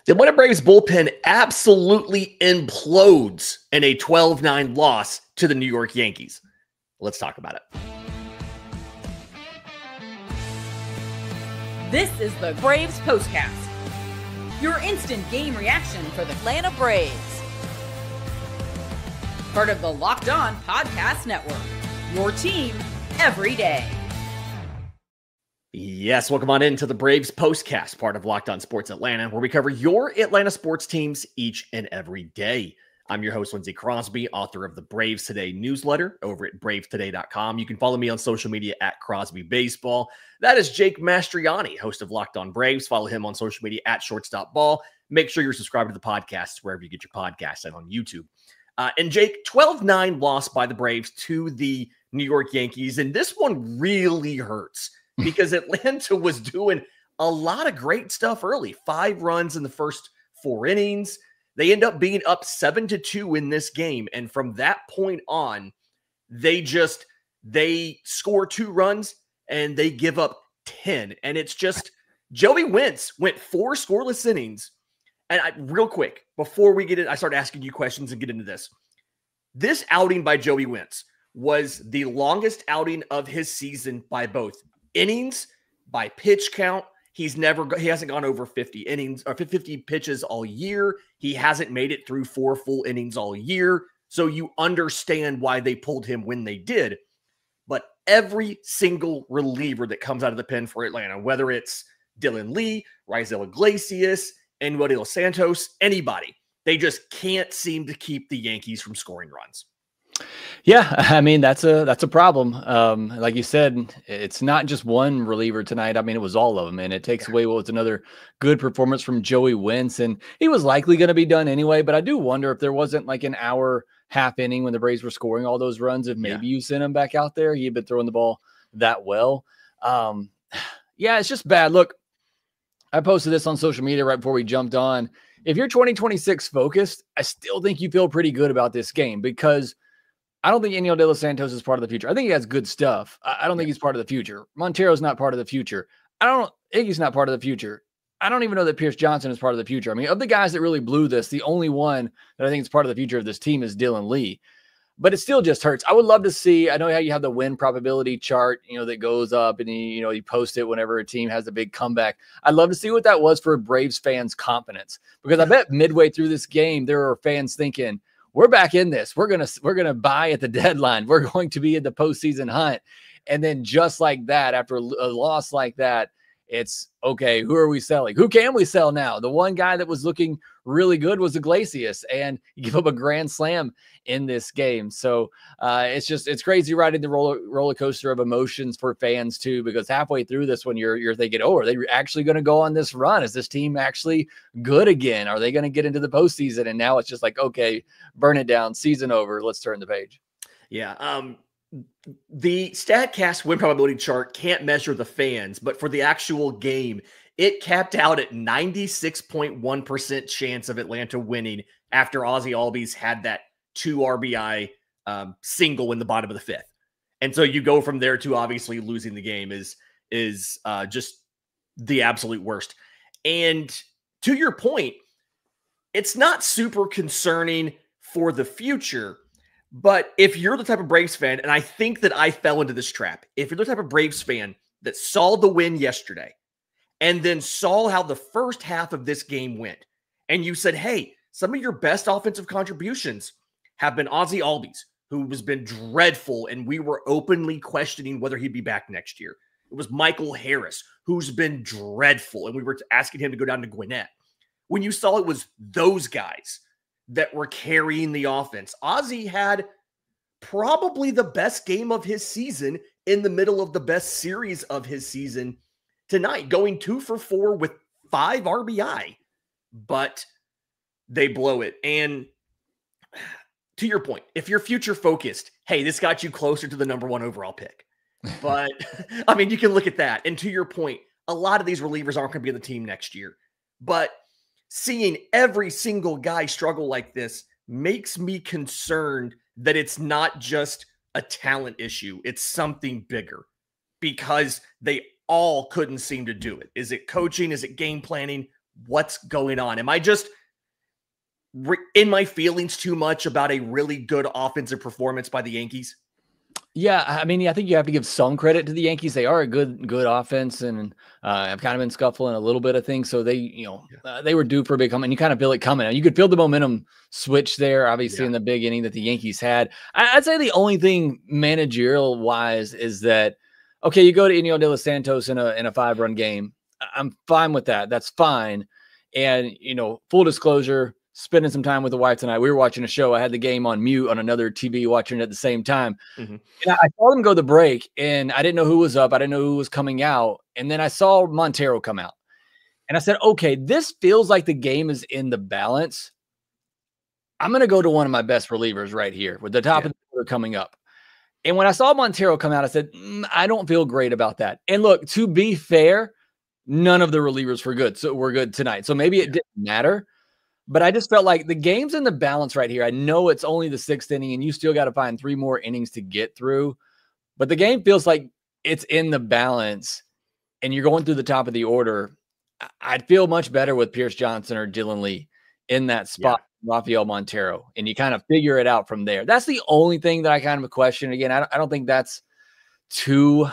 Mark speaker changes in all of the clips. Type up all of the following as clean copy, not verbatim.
Speaker 1: The Atlanta Braves bullpen absolutely implodes in a 12-9 loss to the New York Yankees. Let's talk about it.
Speaker 2: This is the Braves Postcast, your instant game reaction for the Atlanta Braves. Part of the Locked On Podcast Network, your team every day.
Speaker 1: Yes, welcome on into the Braves Postcast, part of Locked On Sports Atlanta, where we cover your Atlanta sports teams each and every day. I'm your host, Lindsay Crosby, author of the Braves Today newsletter over at bravetoday.com. You can follow me on social media at Crosby Baseball. That is Jake Mastroianni, host of Locked On Braves. Follow him on social media at shortstopball. Make sure you're subscribed to the podcast wherever you get your podcasts and on YouTube. And Jake, 12-9 loss by the Braves to the New York Yankees. And this one really hurts because Atlanta was doing a lot of great stuff early. 5 runs in the first 4 innings. They end up being up 7-2 in this game. And from that point on, they score 2 runs and they give up 10. And it's just Joey Wentz went 4 scoreless innings. And real quick, before we get in, I start asking you questions and get into this. This outing by Joey Wentz was the longest outing of his season by both innings, by pitch count. He hasn't gone over 50 innings or 50 pitches all year. He hasn't made it through 4 full innings all year. So you understand why they pulled him when they did. But every single reliever that comes out of the pen for Atlanta, whether it's Dylan Lee, Raisel Iglesias, Enwadi Los Santos, anybody, they just can't seem to keep the Yankees from scoring runs.
Speaker 3: Yeah, I mean, that's a problem. Like you said, it's not just one reliever tonight. I mean, it was all of them, and it takes away what was another good performance from Joey Wentz, and he was likely going to be done anyway, but I do wonder if there wasn't like an hour half inning when the Braves were scoring all those runs, if maybe you sent him back out there. He had been throwing the ball that well. Yeah, it's just bad. Look, I posted this on social media right before we jumped on. If you're 2026 focused, I still think you feel pretty good about this game because I don't think Enio de Los Santos is part of the future. I think he has good stuff. I don't think he's part of the future. Montero's not part of the future. Iggy's not part of the future. I don't even know that Pierce Johnson is part of the future. I mean, of the guys that really blew this, the only one that I think is part of the future of this team is Dylan Lee. But it still just hurts. I would love to see, I know how you have the win probability chart, that goes up and you post it whenever a team has a big comeback. I'd love to see what that was for Braves fans' confidence, because I bet midway through this game, there are fans thinking, we're back in this. We're gonna buy at the deadline. We're going to be in the postseason hunt. And then just like that, after a loss like that, it's okay. Who are we selling? Who can we sell now? The one guy that was looking really good was Iglesias, and he gave up a grand slam in this game. So it's crazy riding the roller coaster of emotions for fans too, because halfway through this one, you're thinking, oh, are they actually going to go on this run? Is this team actually good again? Are they going to get into the postseason? And now it's just like, okay, burn it down. Season over. Let's turn the page.
Speaker 1: Yeah. The StatCast win probability chart can't measure the fans, but for the actual game, it capped out at 96.1% chance of Atlanta winning after Ozzie Albies had that 2 RBI single in the bottom of the 5th. And so you go from there to obviously losing the game is just the absolute worst. And to your point, it's not super concerning for the future. But if you're the type of Braves fan, and I think that I fell into this trap, if you're the type of Braves fan that saw the win yesterday and then saw how the first half of this game went, and you said, hey, some of your best offensive contributions have been Ozzie Albies, who has been dreadful, and we were openly questioning whether he'd be back next year. It was Michael Harris, who's been dreadful, and we were asking him to go down to Gwinnett. When you saw it was those guys that were carrying the offense, Ozzie had probably the best game of his season in the middle of the best series of his season tonight, going 2 for 4 with 5 RBI, but they blow it. And to your point, if you're future focused, hey, this got you closer to the #1 overall pick. But I mean, you can look at that. And to your point, a lot of these relievers aren't going to be on the team next year, but seeing every single guy struggle like this makes me concerned that it's not just a talent issue. It's something bigger because they all couldn't seem to do it. Is it coaching? Is it game planning? what's going on? Am I just in my feelings too much about a really good offensive performance by the Yankees?
Speaker 3: Yeah, I mean, I think you have to give some credit to the Yankees. They are a good offense, and have kind of been scuffling a little bit of things. So they, they were due for a big come, and you kind of feel it coming. And you could feel the momentum switch there, obviously, in the big inning that the Yankees had. I'd say the only thing managerial wise is that, okay, you go to Iñigo de los Santos in a 5-run game. I'm fine with that. That's fine. And, full disclosure, spending some time with the wife tonight. We were watching a show. I had the game on mute on another TV, watching it at the same time. Mm-hmm. And I saw them go the break, and I didn't know who was up. I didn't know who was coming out. And then I saw Montero come out. And I said, okay, this feels like the game is in the balance. I'm going to go to one of my best relievers right here with the top of the order coming up. And when I saw Montero come out, I said, I don't feel great about that. And look, to be fair, none of the relievers were good tonight. So maybe it didn't matter. But I just felt like the game's in the balance right here. I know it's only the 6th inning, and you still got to find 3 more innings to get through. But the game feels like it's in the balance, and you're going through the top of the order. I'd feel much better with Pierce Johnson or Dylan Lee in that spot, Rafael Montero, and you kind of figure it out from there. That's the only thing that I kind of question. Again, I don't think that's too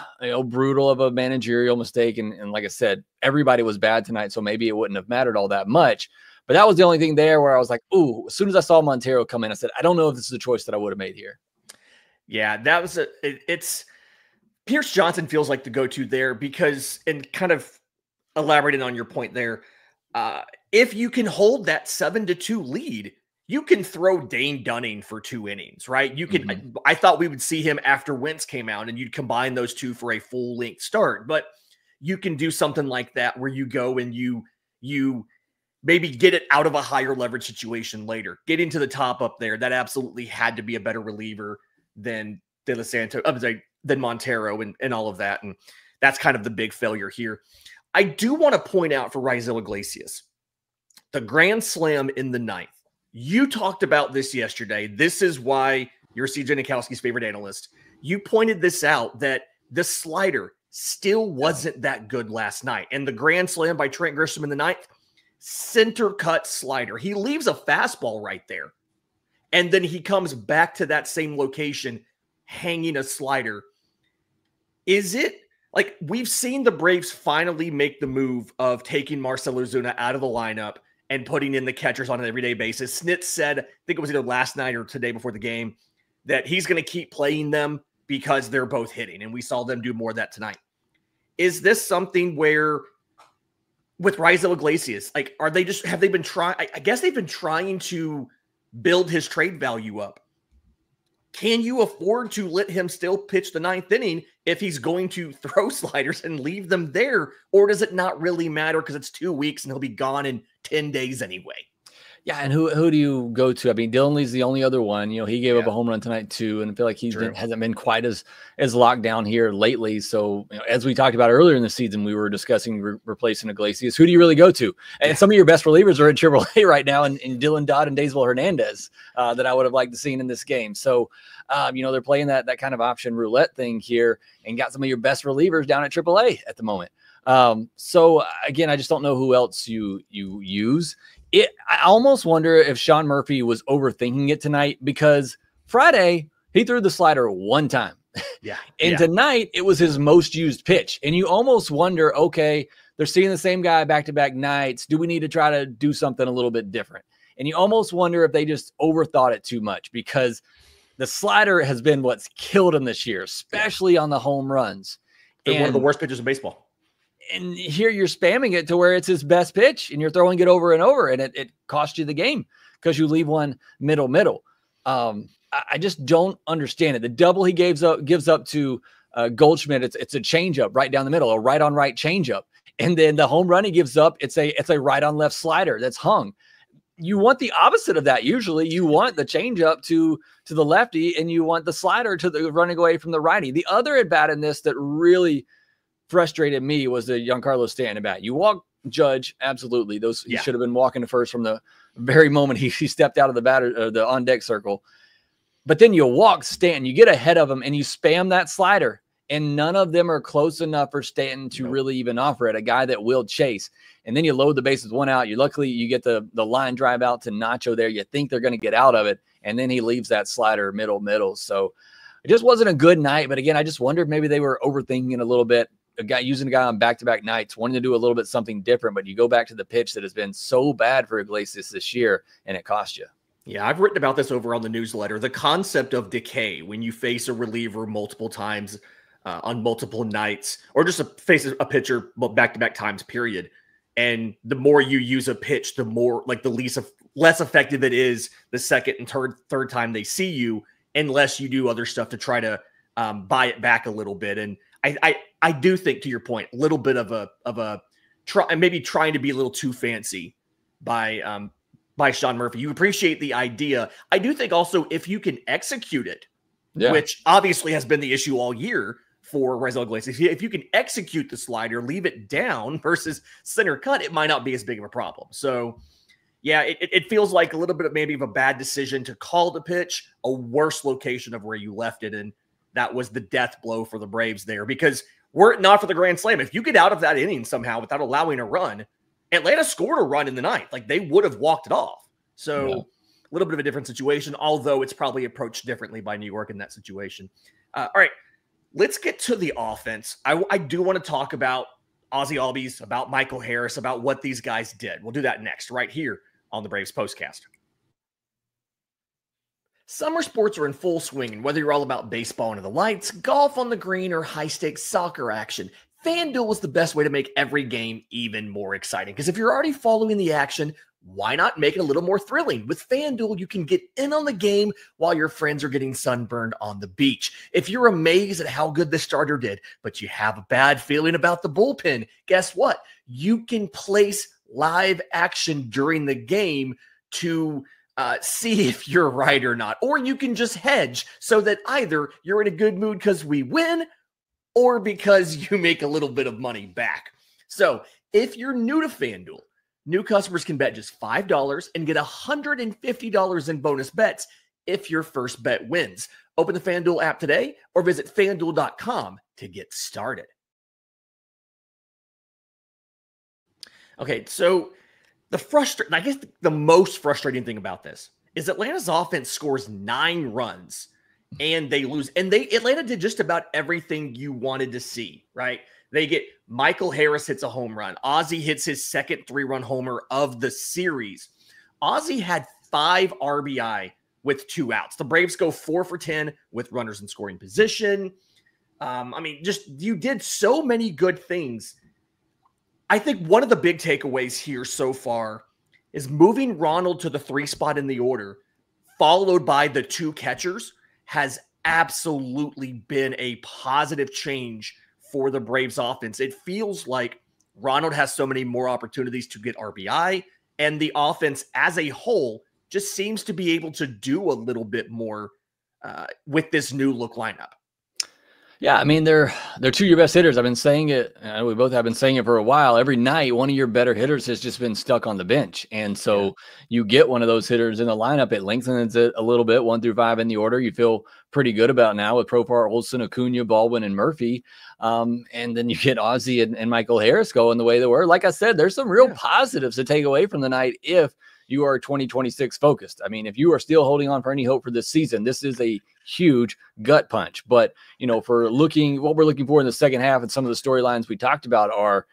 Speaker 3: brutal of a managerial mistake. And like I said, everybody was bad tonight, so maybe it wouldn't have mattered all that much. But that was the only thing there where I was like, ooh, as soon as I saw Montero come in, I said, I don't know if this is a choice that I would have made here.
Speaker 1: Yeah, that was it's Pierce Johnson feels like the go-to there because, and kind of elaborating on your point there, if you can hold that 7-2 lead, you can throw Dane Dunning for 2 innings, right? You can, I thought we would see him after Wentz came out and you'd combine those two for a full length start, but you can do something like that where you go and you maybe get it out of a higher leverage situation later. Get into the top up there. That absolutely had to be a better reliever than De Los Santos, than Montero and all of that. And that's kind of the big failure here. I do want to point out for Raisel Iglesias, the grand slam in the 9th. You talked about this yesterday. This is why you're CJ Nikowski's favorite analyst. You pointed this out, that the slider still wasn't that good last night. And the grand slam by Trent Grisham in the 9th, center cut slider. He leaves a fastball right there. And then he comes back to that same location hanging a slider. Is it like we've seen the Braves finally make the move of taking Marcell Ozuna out of the lineup and putting in the catchers on an everyday basis? Snitz said, I think it was either last night or today before the game, that he's going to keep playing them because they're both hitting. And we saw them do more of that tonight. Is this something where with Raisel Iglesias, like, have they been trying? I guess they've been trying to build his trade value up. Can you afford to let him still pitch the 9th inning if he's going to throw sliders and leave them there? Or does it not really matter because it's 2 weeks and he'll be gone in 10 days anyway?
Speaker 3: Yeah, and who do you go to? I mean, Dylan Lee's the only other one. He gave up a home run tonight too, and I feel like he hasn't been quite as locked down here lately. So, as we talked about earlier in the season, we were discussing replacing Iglesias. Who do you really go to? And some of your best relievers are in AAA right now, in Dylan Dodd and Daysville Hernandez, that I would have liked to see in this game. So, they're playing that kind of option roulette thing here, and got some of your best relievers down at AAA at the moment. So again, I just don't know who else you use. I almost wonder if Sean Murphy was overthinking it tonight, because Friday he threw the slider one time. And tonight it was his most used pitch. And you almost wonder, okay, they're seeing the same guy back-to-back nights. Do we need to try to do something a little bit different? And you almost wonder if they just overthought it too much, because the slider has been what's killed him this year, especially on the home runs.
Speaker 1: One of the worst pitches in baseball.
Speaker 3: And here you're spamming it to where it's his best pitch and you're throwing it over and over, and it cost you the game because you leave one middle. I just don't understand it. The double he gives up to Goldschmidt, it's a changeup right down the middle, a right on right changeup. And then the home run he gives up, it's a right on left slider that's hung. You want the opposite of that. Usually you want the changeup to the lefty, and you want the slider to the running away from the righty. The other at bat in this that really frustrated me was the Giancarlo Stanton at bat. You walk Judge, absolutely. He should have been walking to first from the very moment he stepped out of the on deck circle. But then you walk Stanton, you get ahead of him, and you spam that slider, and none of them are close enough for Stanton to really even offer it, a guy that will chase. And then you load the bases one out. Luckily, you get the line drive out to Nacho there. You think they're going to get out of it, and then he leaves that slider middle. So it just wasn't a good night. But again, I just wondered maybe they were overthinking it a little bit. Using a guy on back-to-back nights, wanting to do a little bit something different, but you go back to the pitch that has been so bad for Iglesias this year, and it cost you.
Speaker 1: Yeah, I've written about this over on the newsletter. The concept of decay when you face a reliever multiple times on multiple nights, or just face a pitcher back-to-back times, period. And the more you use a pitch, the more less effective it is the second and third time they see you, unless you do other stuff to try to buy it back a little bit. And I do think, to your point, a little bit of a maybe trying to be a little too fancy by Sean Murphy. You appreciate the idea. I do think also if you can execute it, which obviously has been the issue all year for Raisel Iglesias, if you can execute the slider, leave it down versus center cut, it might not be as big of a problem. So yeah, it feels like a little bit of maybe of a bad decision to call the pitch, a worse location of where you left it. And that was the death blow for the Braves there, because were it not for the grand slam, if you get out of that inning somehow without allowing a run, Atlanta scored a run in the ninth. Like, they would have walked it off. So a little bit of a different situation, although it's probably approached differently by New York in that situation. All right, let's get to the offense. I do want to talk about Ozzie Albies, about Michael Harris, about what these guys did. We'll do that next, right here on the Braves Postcast. Summer sports are in full swing, and whether you're all about baseball under the lights, golf on the green, or high-stakes soccer action, FanDuel is the best way to make every game even more exciting. Because if you're already following the action, why not make it a little more thrilling? With FanDuel, you can get in on the game while your friends are getting sunburned on the beach. If you're amazed at how good the starter did, but you have a bad feeling about the bullpen, guess what? You can place live action during the game to see if you're right or not. Or you can just hedge so that either you're in a good mood because we win or because you make a little bit of money back. So if you're new to FanDuel, new customers can bet just $5 and get $150 in bonus bets if your first bet wins. Open the FanDuel app today or visit FanDuel.com to get started. Okay, so I guess the most frustrating thing about this is Atlanta's offense scores 9 runs and they lose. And Atlanta did just about everything you wanted to see, right? They get Michael Harris hits a home run. Ozzie hits his second 3-run homer of the series. Ozzie had 5 RBI with 2 outs. The Braves go 4 for 10 with runners in scoring position. You did so many good things. I think one of the big takeaways here so far is moving Ronald to the 3 spot in the order, followed by the 2 catchers, has absolutely been a positive change for the Braves offense. It feels like Ronald has so many more opportunities to get RBI, and the offense as a whole just seems to be able to do a little bit more with this new look lineup.
Speaker 3: Yeah, I mean, they're 2 of your best hitters. I've been saying it, and we both have been saying it for a while. Every night, one of your better hitters has just been stuck on the bench. And so you get one of those hitters in the lineup, it lengthens it a little bit, 1 through 5 in the order. You feel pretty good about now with Profar, Olsen, Acuna, Baldwin, and Murphy. And then you get Ozzie and Michael Harris going the way they were. Like I said, there's some real positives to take away from the night if you are 2026 focused. I mean, if you are still holding on for any hope for this season, this is a huge gut punch. But, for what we're looking for in the second half, and some of the storylines we talked about are,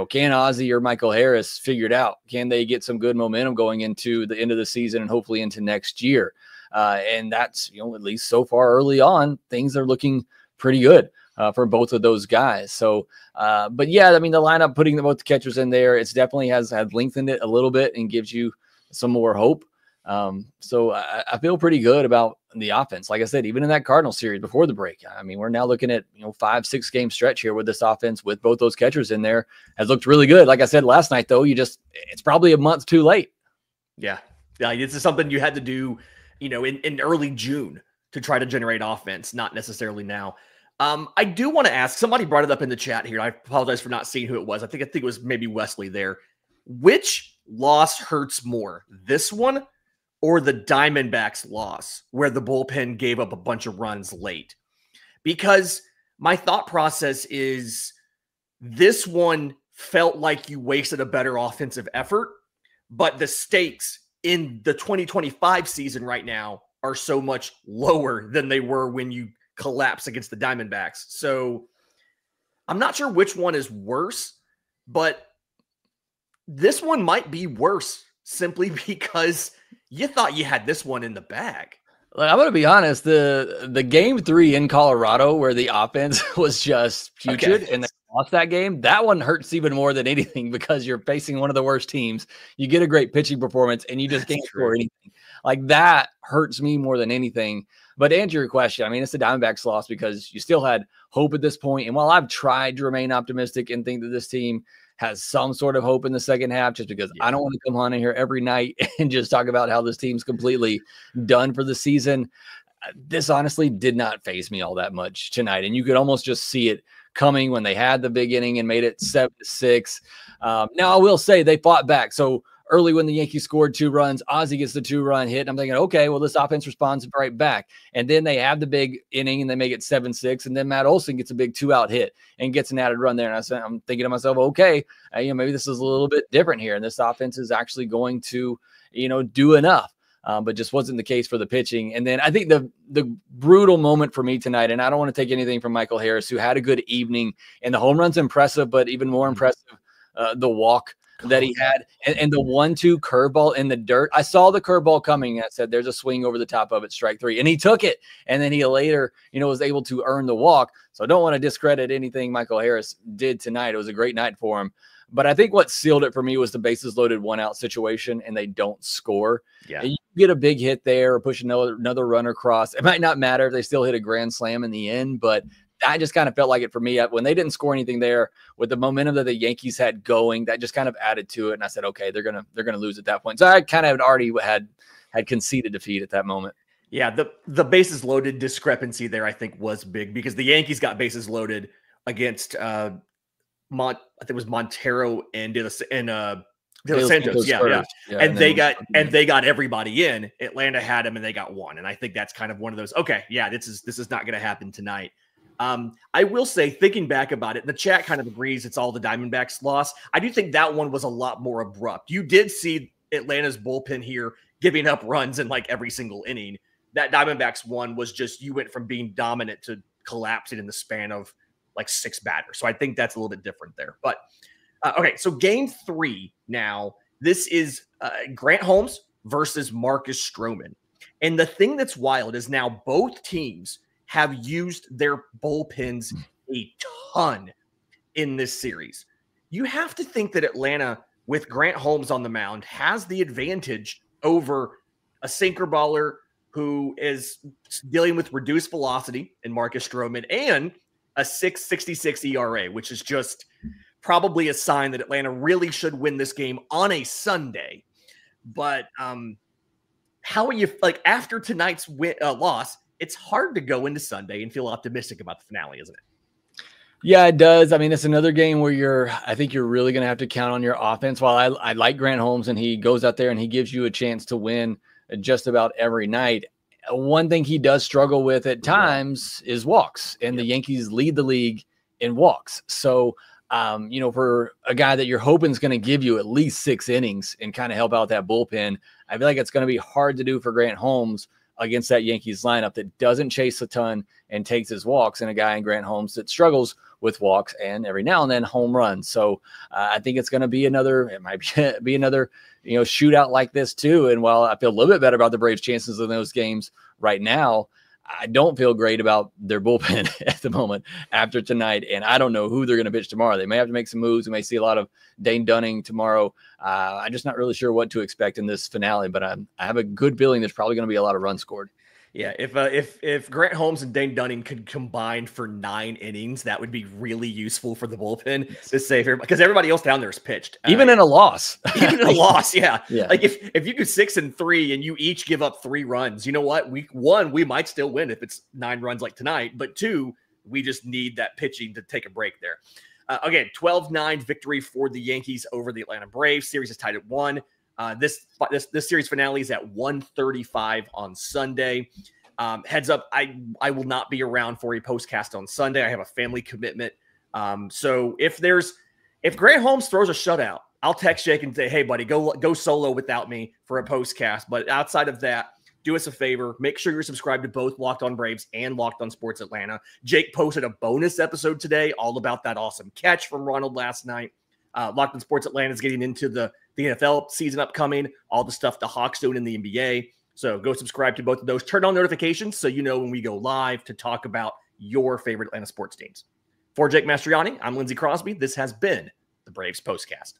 Speaker 3: can Ozzie or Michael Harris figure it out? Can they get some good momentum going into the end of the season and hopefully into next year? And that's, at least so far early on, things are looking pretty good for both of those guys. So, but yeah, I mean, the lineup, putting both the catchers in there, it's definitely has lengthened it a little bit and gives you some more hope. So I feel pretty good about the offense. Like I said, even in that Cardinals series before the break, I mean, we're now looking at, 5-6 game stretch here with this offense with both those catchers in there has looked really good. Like I said last night, though, it's probably a month too late.
Speaker 1: Yeah. This is something you had to do, in early June to try to generate offense, not necessarily now. I do want to ask, somebody brought it up in the chat here. I apologize for not seeing who it was. I think it was maybe Wesley there. Which loss hurts more, this one or the Diamondbacks loss where the bullpen gave up a bunch of runs late? Because my thought process is this one felt like you wasted a better offensive effort, but the stakes in the 2025 season right now are so much lower than they were when you collapse against the Diamondbacks. So I'm not sure which one is worse, but this one might be worse simply because you thought you had this one in the bag.
Speaker 3: I'm going to be honest. The game 3 in Colorado where the offense was just putrid and they lost that game, that one hurts even more than anything because you're facing one of the worst teams. You get a great pitching performance and you just can't score anything. Like that hurts me more than anything. But to answer your question, I mean, it's the Diamondbacks loss because you still had hope at this point. And while I've tried to remain optimistic and think that this team has some sort of hope in the second half, just because I don't want to come on in here every night and just talk about how this team's completely done for the season. This honestly did not faze me all that much tonight. And you could almost just see it coming when they had the big inning and made it 7-6. Now I will say they fought back. So early when the Yankees scored 2 runs, Ozzie gets the 2-run hit. And I'm thinking, okay, well, this offense responds right back. And then they have the big inning and they make it 7-6. And then Matt Olson gets a big 2-out hit and gets an added run there. And I'm thinking to myself, okay, maybe this is a little bit different here. And this offense is actually going to, do enough. But just wasn't the case for the pitching. And then I think the brutal moment for me tonight, and I don't want to take anything from Michael Harris, who had a good evening, and the home run's impressive, but even more impressive, the walk that he had and the 1-2 curveball in the dirt. I saw the curveball coming. And I said, there's a swing over the top of it, strike 3. And he took it. And then he later, was able to earn the walk. So I don't want to discredit anything Michael Harris did tonight. It was a great night for him. But I think what sealed it for me was the bases loaded 1-out situation and they don't score. Yeah. And you get a big hit there or push another runner across. It might not matter if they still hit a grand slam in the end, but I just kind of felt like it for me when they didn't score anything there with the momentum that the Yankees had going, that just kind of added to it. And I said, okay, they're going to lose at that point. So I kind of had already had conceded defeat at that moment.
Speaker 1: Yeah. The bases loaded discrepancy there, I think was big because the Yankees got bases loaded against, I think it was Montero and De Los Santos. Yeah. And they got everybody in. Atlanta had them and they got 1. And I think that's kind of one of those, okay, yeah, this is not going to happen tonight. I will say, thinking back about it, the chat kind of agrees it's all the Diamondbacks' loss. I do think that one was a lot more abrupt. You did see Atlanta's bullpen here giving up runs in like every single inning. That Diamondbacks one was just, you went from being dominant to collapsing in the span of like 6 batters. So I think that's a little bit different there. But okay, so game 3 now, this is Grant Holmes versus Marcus Stroman. And the thing that's wild is now both teams have used their bullpens a ton in this series. You have to think that Atlanta, with Grant Holmes on the mound, has the advantage over a sinker baller who is dealing with reduced velocity in Marcus Stroman and a 6.66 ERA, which is just probably a sign that Atlanta really should win this game on a Sunday. But how are you, like, after tonight's loss, it's hard to go into Sunday and feel optimistic about the finale, isn't it?
Speaker 3: Yeah, it does. I mean, it's another game where I think you're really going to have to count on your offense. While I like Grant Holmes and he goes out there and he gives you a chance to win just about every night, one thing he does struggle with at times is walks, and the Yankees lead the league in walks. So, for a guy that you're hoping is going to give you at least 6 innings and kind of help out that bullpen, I feel like it's going to be hard to do for Grant Holmes against that Yankees lineup that doesn't chase a ton and takes his walks, and a guy in Grant Holmes that struggles with walks and every now and then home runs. So I think it's going to be another shootout like this too. And while I feel a little bit better about the Braves' chances in those games right now, I don't feel great about their bullpen at the moment after tonight. And I don't know who they're going to pitch tomorrow. They may have to make some moves. We may see a lot of Dane Dunning tomorrow. I'm just not really sure what to expect in this finale, but I have a good feeling there's probably going to be a lot of runs scored.
Speaker 1: Yeah, if Grant Holmes and Dane Dunning could combine for 9 innings, that would be really useful for the bullpen to save everybody, because everybody else down there is pitched.
Speaker 3: Even in a loss.
Speaker 1: Even in a loss, yeah. Like if you go 6-3 and you each give up 3 runs, you know what? Week 1, we might still win if it's 9 runs like tonight. But 2, we just need that pitching to take a break there. Again, 12-9 victory for the Yankees over the Atlanta Braves. Series is tied at 1. This series finale is at 1:35 on Sunday. Heads up, I will not be around for a postcast on Sunday. I have a family commitment. So if Grant Holmes throws a shutout, I'll text Jake and say, hey, buddy, go solo without me for a postcast. But outside of that, do us a favor. Make sure you're subscribed to both Locked On Braves and Locked On Sports Atlanta. Jake posted a bonus episode today all about that awesome catch from Ronald last night. Locked On Sports Atlanta is getting into the NFL season upcoming, all the stuff the Hawks doing in the NBA. So go subscribe to both of those. Turn on notifications so you know when we go live to talk about your favorite Atlanta sports teams. For Jake Mastroianni, I'm Lindsay Crosby. This has been the Braves Postcast.